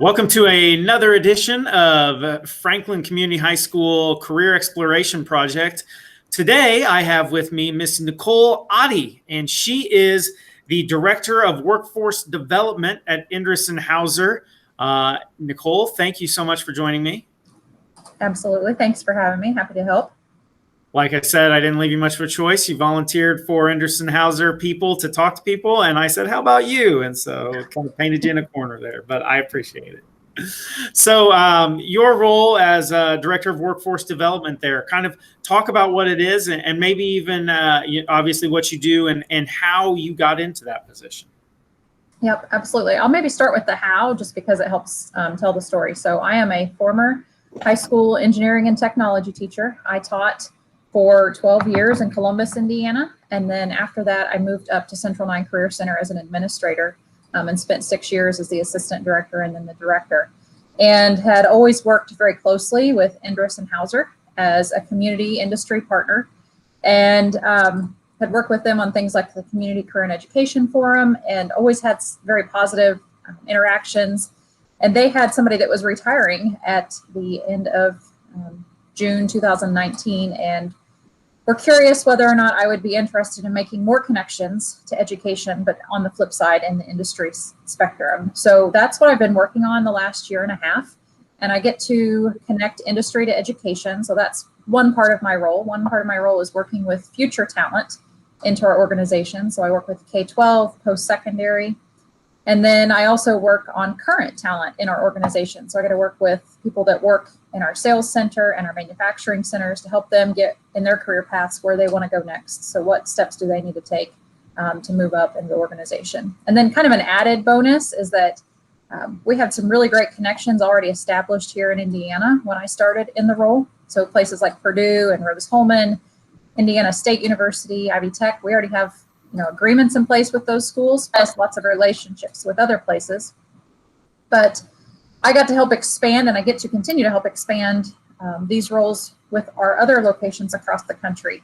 Welcome to another edition of Franklin Community High School Career Exploration Project. Today, I have with me Miss Nicole Otte, and she is the Director of Workforce Development at Endress and Hauser. Nicole, thank you so much for joining me. Absolutely. Thanks for having me. Happy to help. Like I said, I didn't leave you much of a choice. You volunteered for Endress and Hauser people to talk to people, and I said, how about you? And so kind of painted you in a corner there, but I appreciate it. So your role as Director of Workforce Development there, kind of talk about what it is and maybe even obviously what you do and how you got into that position. Yep, absolutely. I'll maybe start with the how, just because it helps tell the story. So I am a former high school engineering and technology teacher. I taught for 12 years in Columbus, Indiana. And then after that, I moved up to Central 9 Career Center as an administrator and spent 6 years as the assistant director and then the director. And had always worked very closely with Endress and Hauser as a community industry partner, and had worked with them on things like the Community Career and Education Forum, and always had very positive interactions. And they had somebody that was retiring at the end of June 2019, and were curious whether or not I would be interested in making more connections to education, but on the flip side in the industry spectrum. So that's what I've been working on the last year and a half. And I get to connect industry to education. So that's one part of my role. One part of my role is working with future talent into our organization. So I work with K-12, post-secondary. And then I also work on current talent in our organization. So I get to work with people that work in our sales center and our manufacturing centers to help them get in their career paths where they want to go next. So what steps do they need to take to move up in the organization? And then kind of an added bonus is that we had some really great connections already established here in Indiana when I started in the role. So places like Purdue and Rose-Hulman, Indiana State University, Ivy Tech, we already have agreements in place with those schools, plus lots of relationships with other places. But I got to help expand, and I get to continue to help expand these roles with our other locations across the country.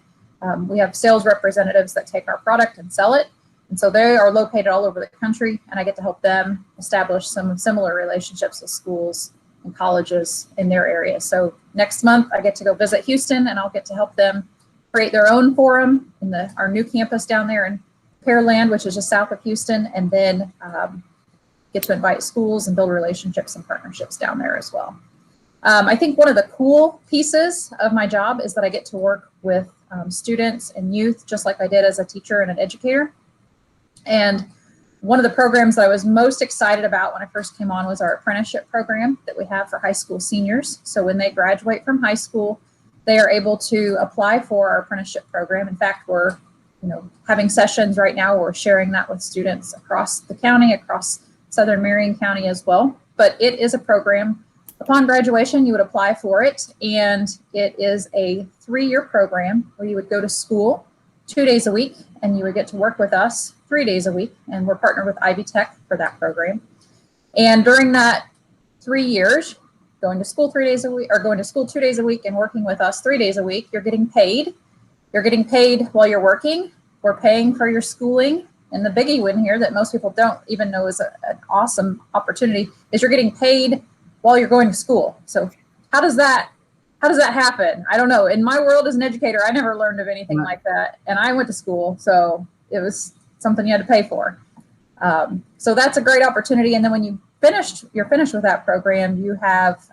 We have sales representatives that take our product and sell it. And so they are located all over the country, and I get to help them establish some similar relationships with schools and colleges in their area. So next month, I get to go visit Houston, and I'll get to help them create their own forum in our new campus down there in Pearland, which is just south of Houston, and then get to invite schools and build relationships and partnerships down there as well. I think one of the cool pieces of my job is that I get to work with students and youth, just like I did as a teacher and an educator. And one of the programs that I was most excited about when I first came on was our apprenticeship program that we have for high school seniors. So when they graduate from high school, they are able to apply for our apprenticeship program. In fact, we're having sessions right now. We're sharing that with students across the county, across Southern Marion County as well. But it is a program. Upon graduation, you would apply for it, and it is a 3-year program where you would go to school 2 days a week, and you would get to work with us 3 days a week, and we're partnered with Ivy Tech for that program. And during that 3 years, going to school 3 days a week, or going to school 2 days a week and working with us 3 days a week, you're getting paid. You're getting paid while you're working. We're paying for your schooling. And the biggie win here that most people don't even know is an awesome opportunity is you're getting paid while you're going to school. So how does that happen? I don't know. In my world as an educator, I never learned of anything like that. And I went to school, so it was something you had to pay for. So that's a great opportunity. And then when you're finished with that program, you have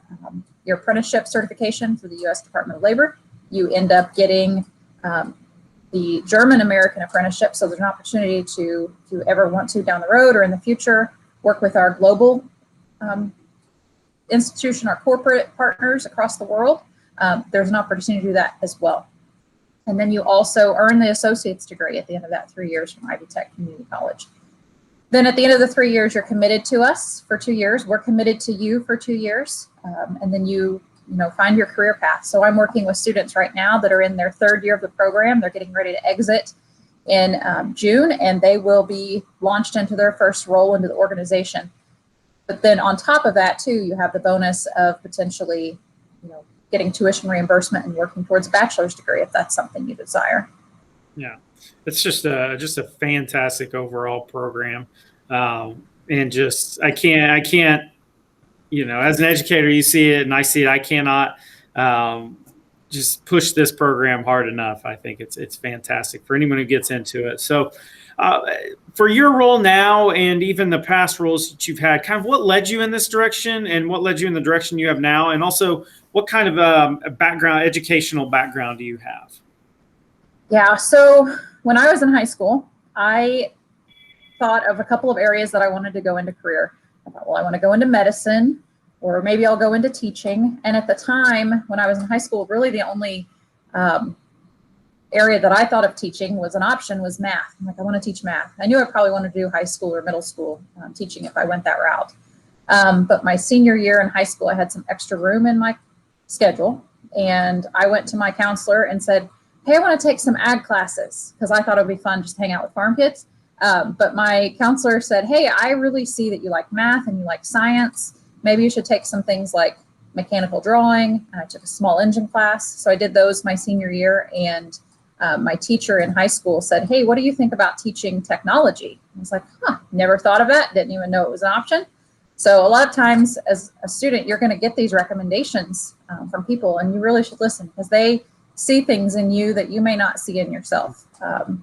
your apprenticeship certification through the U.S. Department of Labor. You end up getting the German-American apprenticeship. So there's an opportunity to, if you ever want to down the road or in the future, work with our global institution, our corporate partners across the world. There's an opportunity to do that as well. And then you also earn the associate's degree at the end of that 3 years from Ivy Tech Community College. Then at the end of the 3 years, you're committed to us for 2 years. We're committed to you for 2 years. And then you find your career path. So I'm working with students right now that are in their 3rd year of the program. They're getting ready to exit in June, and they will be launched into their first role into the organization. But then on top of that, too, you have the bonus of potentially, getting tuition reimbursement and working towards a bachelor's degree if that's something you desire. Yeah, it's just a fantastic overall program, and just I can't as an educator, you see it and I see it. I cannot just push this program hard enough. I think it's fantastic for anyone who gets into it. So for your role now and even the past roles that you've had, kind of what led you in this direction and what led you in the direction you have now? And also what kind of educational background do you have? Yeah, so when I was in high school, I thought of a couple of areas that I wanted to go into career. I thought, well, I want to go into medicine, or maybe I'll go into teaching. And at the time when I was in high school, really the only area that I thought of teaching was an option was math. I'm like, I want to teach math. I knew I probably wanted to do high school or middle school teaching if I went that route. But my senior year in high school, I had some extra room in my schedule. And I went to my counselor and said, hey, I want to take some ag classes because I thought it would be fun just to hang out with farm kids. But my counselor said, hey, I really see that you like math and you like science. Maybe you should take some things like mechanical drawing. And I took a small engine class. So I did those my senior year. And my teacher in high school said, hey, what do you think about teaching technology? I was like, never thought of that. Didn't even know it was an option. So a lot of times as a student, you're going to get these recommendations from people, and you really should listen because they see things in you that you may not see in yourself.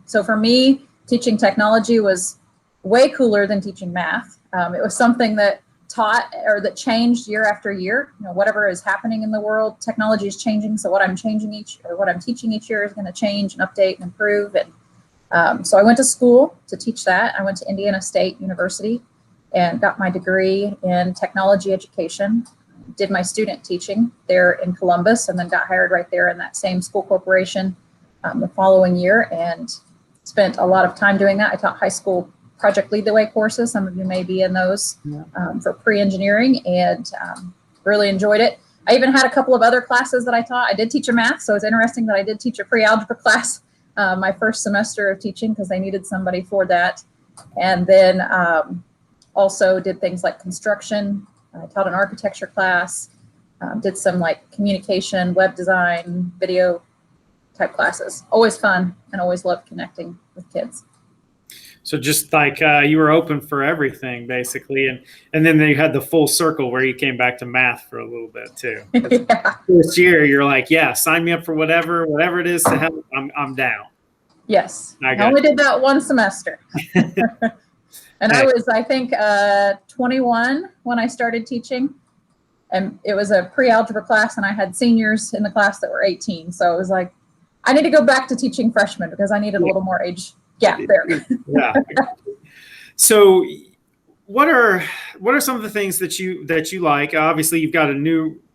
So for me, teaching technology was way cooler than teaching math. It was something that taught or that changed year after year. Whatever is happening in the world, technology is changing. So what I'm teaching each year is going to change and update and improve. And so I went to school to teach that. I went to Indiana State University and got my degree in technology education. Did my student teaching there in Columbus, and then got hired right there in that same school corporation the following year, and spent a lot of time doing that. I taught high school Project Lead the Way courses. Some of you may be in those for pre-engineering, and really enjoyed it. I even had a couple of other classes that I taught. I did teach a math, so it's interesting that I did teach a pre-algebra class my first semester of teaching because they needed somebody for that. And then also did things like construction. I taught an architecture class, did some like communication, web design, video type classes. Always fun and always loved connecting with kids. So just like you were open for everything basically. And then you had the full circle where you came back to math for a little bit too. Yeah. This year you're like, yeah, sign me up for whatever it is to help. I'm down. Yes. I only did that one semester. And I was, I think, 21 when I started teaching. And it was a pre-algebra class, and I had seniors in the class that were 18. So it was like, I need to go back to teaching freshmen because I needed a little more age gap there. Yeah. So what are some of the things that you like? Obviously, you've got a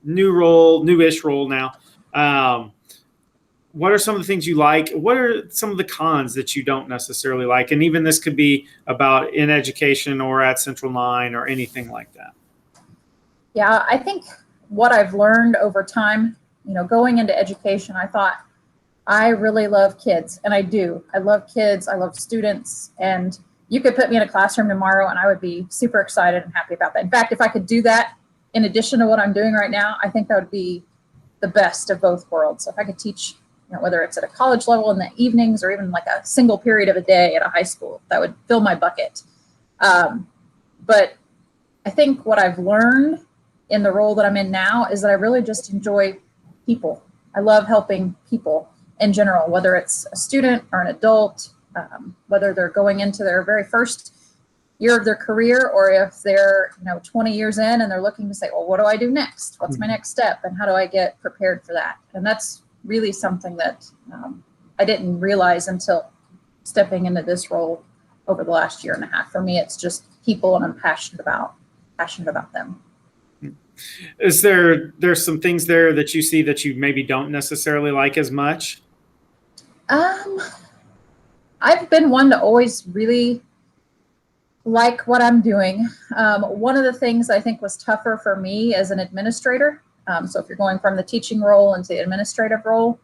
newish role now. What are some of the things you like? What are some of the cons that you don't necessarily like? And even this could be about in education or at Central 9 or anything like that. Yeah, I think what I've learned over time, going into education, I thought I really love kids, and I do. I love kids. I love students, and you could put me in a classroom tomorrow and I would be super excited and happy about that. In fact, if I could do that in addition to what I'm doing right now, I think that would be the best of both worlds. So if I could teach, whether it's at a college level in the evenings or even like a single period of a day at a high school, that would fill my bucket. But I think what I've learned in the role that I'm in now is that I really just enjoy people. I love helping people in general, whether it's a student or an adult, whether they're going into their very first year of their career, or if they're 20 years in and they're looking to say, well, what do I do next? What's my next step? And how do I get prepared for that? And that's really something that I didn't realize until stepping into this role over the last year and a half. For me, it's just people, and I'm passionate about them. Is there's some things there that you see that you maybe don't necessarily like as much? I've been one to always really like what I'm doing. One of the things I think was tougher for me as an administrator, so if you're going from the teaching role into the administrative role,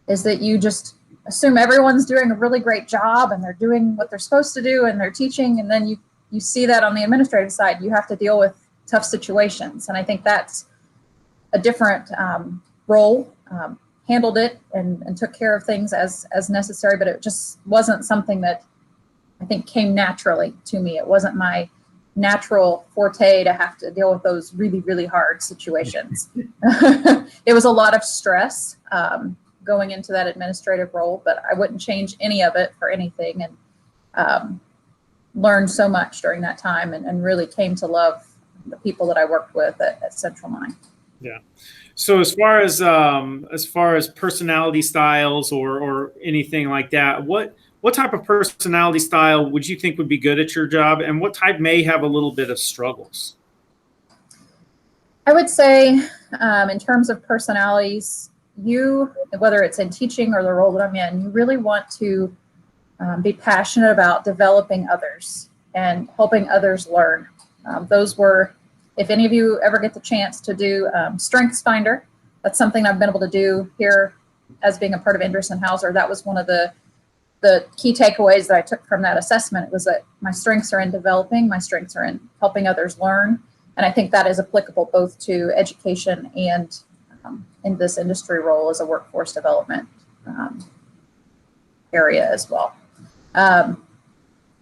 is that you just assume everyone's doing a really great job and they're doing what they're supposed to do and they're teaching, and then you see that on the administrative side, you have to deal with tough situations. And I think that's a different role. Handled it and took care of things as necessary, but it just wasn't something that I think came naturally to me. It wasn't my natural forte to have to deal with those really, really hard situations. It was a lot of stress going into that administrative role, but I wouldn't change any of it for anything, and learned so much during that time, and really came to love the people that I worked with at Central Mine. Yeah. So as far as personality styles or anything like that, what type of personality style would you think would be good at your job, and what type may have a little bit of struggles? I would say, in terms of personalities, whether it's in teaching or the role that I'm in, you really want to be passionate about developing others and helping others learn. Those were, if any of you ever get the chance to do Strengths Finder, that's something I've been able to do here as being a part of Endress and Hauser. That was one of the key takeaways that I took from that assessment. It was that my strengths are in developing, my strengths are in helping others learn. And I think that is applicable both to education and in this industry role as a workforce development area as well.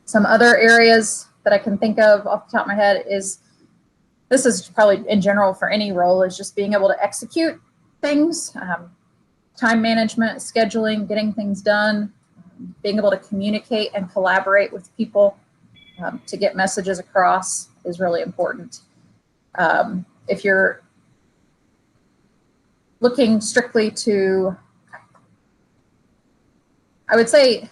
Some other areas that I can think of off the top of my head is, this is probably in general for any role, is just being able to execute things, time management, scheduling, getting things done, being able to communicate and collaborate with people to get messages across is really important. If you're looking strictly to, I would say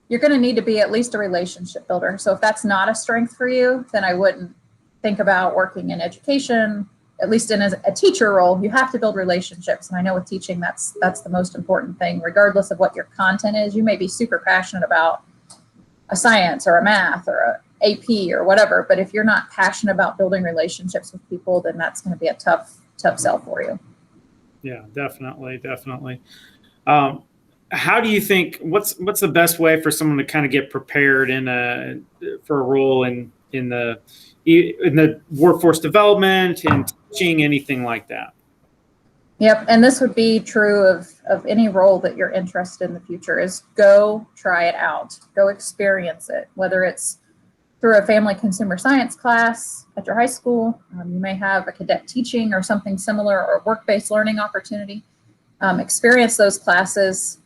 you're going to need to be at least a relationship builder. So if that's not a strength for you, then I wouldn't think about working in education. At least in a teacher role, you have to build relationships. And I know with teaching, that's the most important thing, regardless of what your content is. You may be super passionate about a science or a math or a AP or whatever, but if you're not passionate about building relationships with people, then that's going to be a tough sell for you. Yeah, definitely. How do you think, what's the best way for someone to kind of get prepared for a role in the workforce development and teaching, anything like that? Yep, and this would be true of any role that you're interested in the future, is go try it out, go experience it, whether it's through a family consumer science class at your high school. You may have a cadet teaching or something similar, or a work-based learning opportunity. Experience those classes,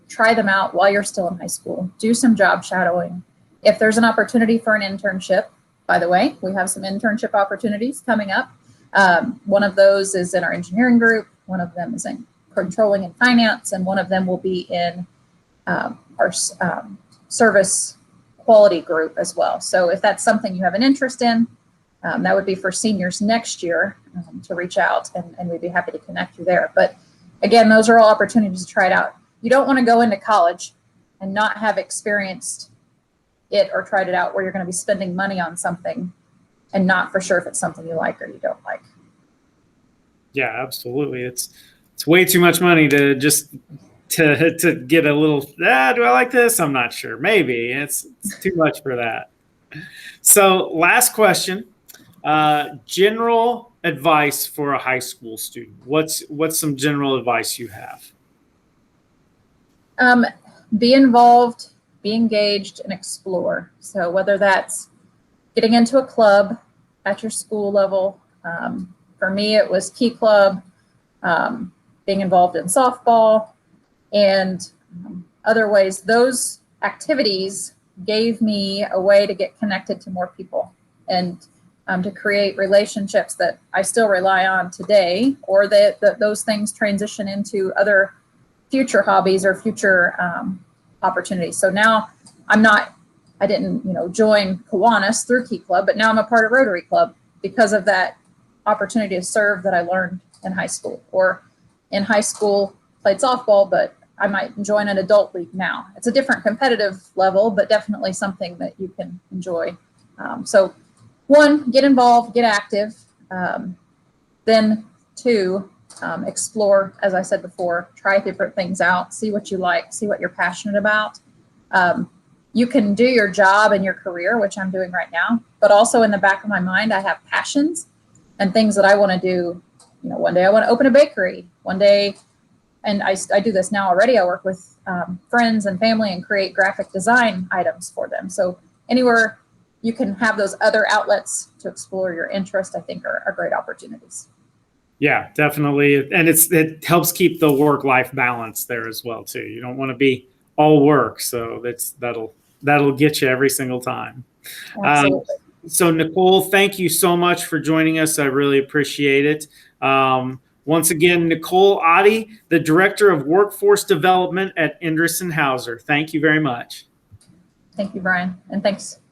try them out while you're still in high school, do some job shadowing. If there's an opportunity for an internship, by the way, we have some internship opportunities coming up. One of those is in our engineering group, one of them is in controlling and finance, and one of them will be in our service quality group as well. So if that's something you have an interest in, that would be for seniors next year, to reach out, and we'd be happy to connect you there. But again, those are all opportunities to try it out. You don't want to go into college and not have experienced it or tried it out, where you're going to be spending money on something and not for sure if it's something you like or you don't like. Yeah, absolutely. It's way too much money to just to get a little, do I like this? I'm not sure. Maybe it's too much for that. So last question, general advice for a high school student. What's some general advice you have? Be involved, be engaged, and explore. So whether that's getting into a club at your school level, for me, it was Key Club, being involved in softball, and other ways. Those activities gave me a way to get connected to more people and to create relationships that I still rely on today, or that those things transition into other future hobbies or future opportunities. So now I didn't join Kiwanis through Key Club, but now I'm a part of Rotary Club because of that opportunity to serve that I learned in high school. Or in high school, played softball, but I might join an adult league now. It's a different competitive level, but definitely something that you can enjoy. So one, get involved, get active. Then two, explore, as I said before, try different things out, see what you like, see what you're passionate about. You can do your job and your career, which I'm doing right now, but also in the back of my mind, I have passions and things that I want to do. One day I want to open a bakery. One day, and I do this now already, I work with friends and family and create graphic design items for them. So anywhere you can have those other outlets to explore your interest, I think are great opportunities. Yeah, definitely. And it helps keep the work-life balance there as well too. You don't want to be all work. So that'll get you every single time. Absolutely. So Nicole, thank you so much for joining us. I really appreciate it. Once again, Nicole Otte, the Director of Workforce Development at Endress & Hauser. Thank you very much. Thank you, Brian. And thanks